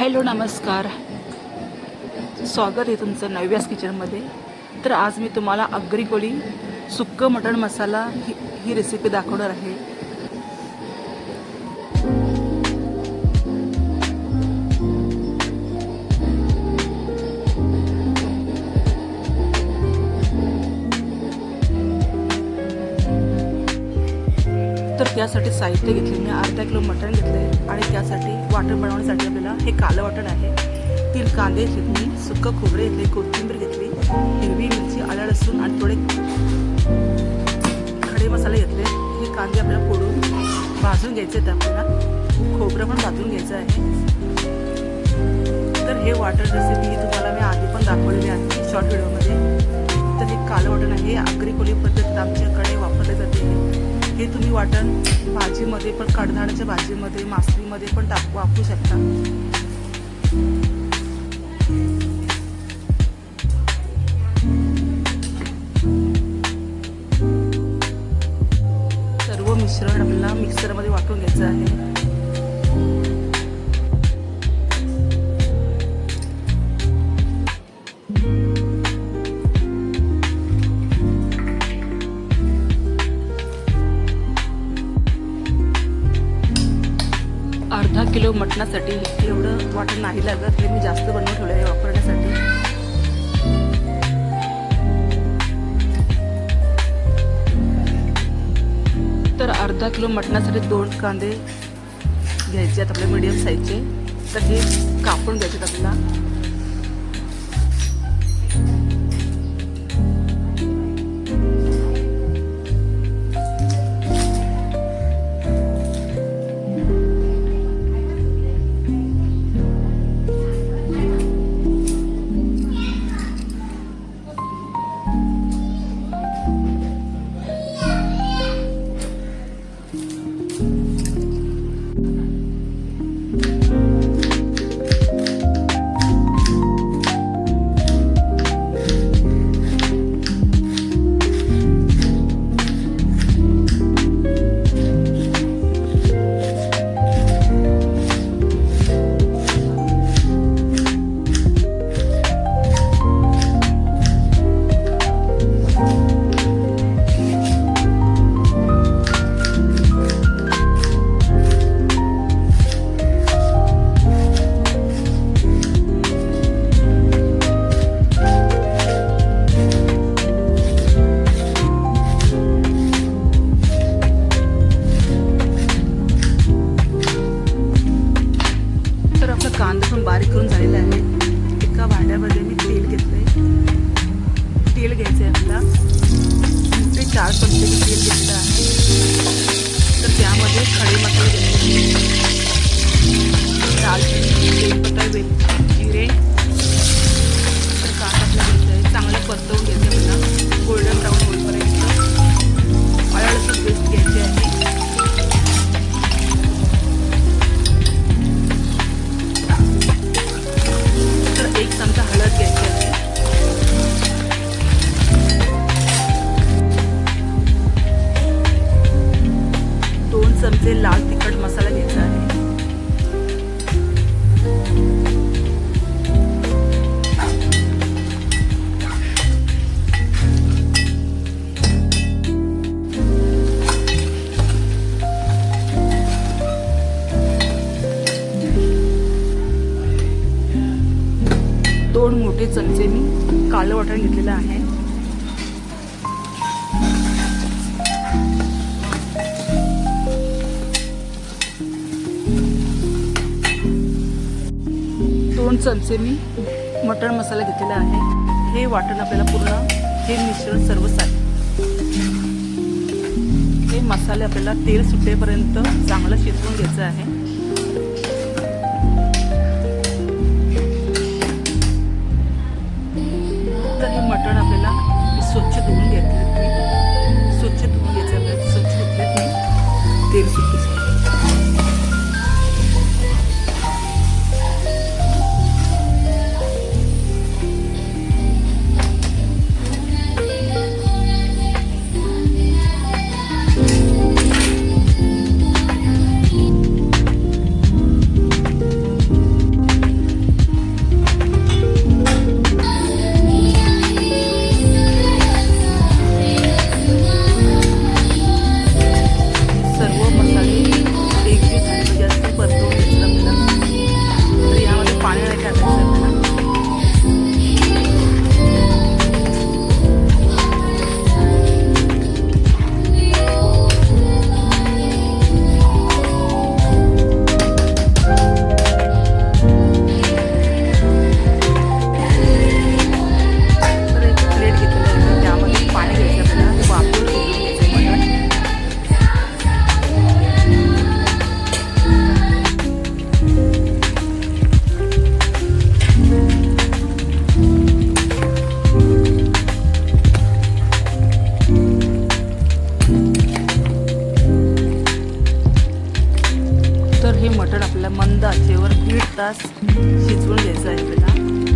Hello नमस्कार, स्वागत आहे तुमचं नव्यास किचनमध्ये. तर आज मी तुम्हाला आगरी कोळी सुक्कं मटण मसाला ही रेसिपी दाखवणार आहे. तर त्यासाठी साहित्य घेतले मी अर्धा किलो मटण घेतले आणि त्यासाठी वाटण बनवण्यासाठी आपल्याला हे कालं वाटण आहे. 3 कांदे घेतले, सुक्कं खोबरे घेतले, कोथिंबीर घेतली, हिरवी मिरची, आलं लसूण आणि थोडे खडे मसाले घेतले. हे कांदे आपल्याला फोडून भाजून घ्यायचे आहेत. आपल्याला खोबरं पण भाजून घ्यायचं आहे. तर हे वाटण रेसिपी ही तुम्हाला मी आधी पण दाखवलेली आहे शॉर्ट व्हिडिओमध्ये. तर हे कालं वाटण आहे, आगरी कोळी पद्धतीत आमच्याकडे वापरले जाते. हे तुम्ही वाटण भाजीमध्ये पण, कडधाण्याच्या भाजीमध्ये, मासळीमध्ये पण वापरू शकता. सर्व मिश्रण आपल्याला मिक्सरमध्ये वाटून घ्यायचं आहे. अर्धा किलो मटणासाठी एवढं वाटण नाही लागत. हे मी जास्त बनवून ठेवलं आहे वापरण्यासाठी. तर अर्धा किलो मटणासाठी 2 कांदे घ्यायचे आहेत आपल्या मीडियम साईजचे. तर हे कापून घ्यायचे आहेत आपल्याला. कांदा पण बारीक करून झालेला आहे. एका भांड्यामध्ये मी तेल घेतलंय. तेल घ्यायचं आहे आपल्याला. मोठे 4 चमचे तेल घेतलं आहे. तर त्यामध्ये खडे मसाले घेतले, दालचिनी, तेजपत्ता, वेलची, जिरे. तर कांदा आपल्याला घ्यायचा आहे, चांगलं परतवून घ्यायचं आपल्याला गोल्डन ब्राऊन होईपर्यंत. आलं लसूण पेस्ट घ्यायची आहे. एक चमचा हळद घ्यायची आहे. 2 चमचे लाल तिखट मसाला घ्यायचा आहे. दोन मोठे चमचे मी काळं वाटण घेतलेलं आहे. दोन चमचे मी मटण मसाला घेतलेला आहे. हे वाटण आपल्याला पूर्ण हे मिश्रण सर्व हे मसाले आपल्याला तेल सुटेपर्यंत चांगलं शिजवून घ्यायचं आहे. मटण आपल्याला स्वच्छ धुवून घ्यायचं. स्वच्छ धुवून घ्यायचं आपल्याला. स्वच्छ धुतल्यात नाही तेल सुटते. तास शिजवून घ्यायचं आहे आपल्याला.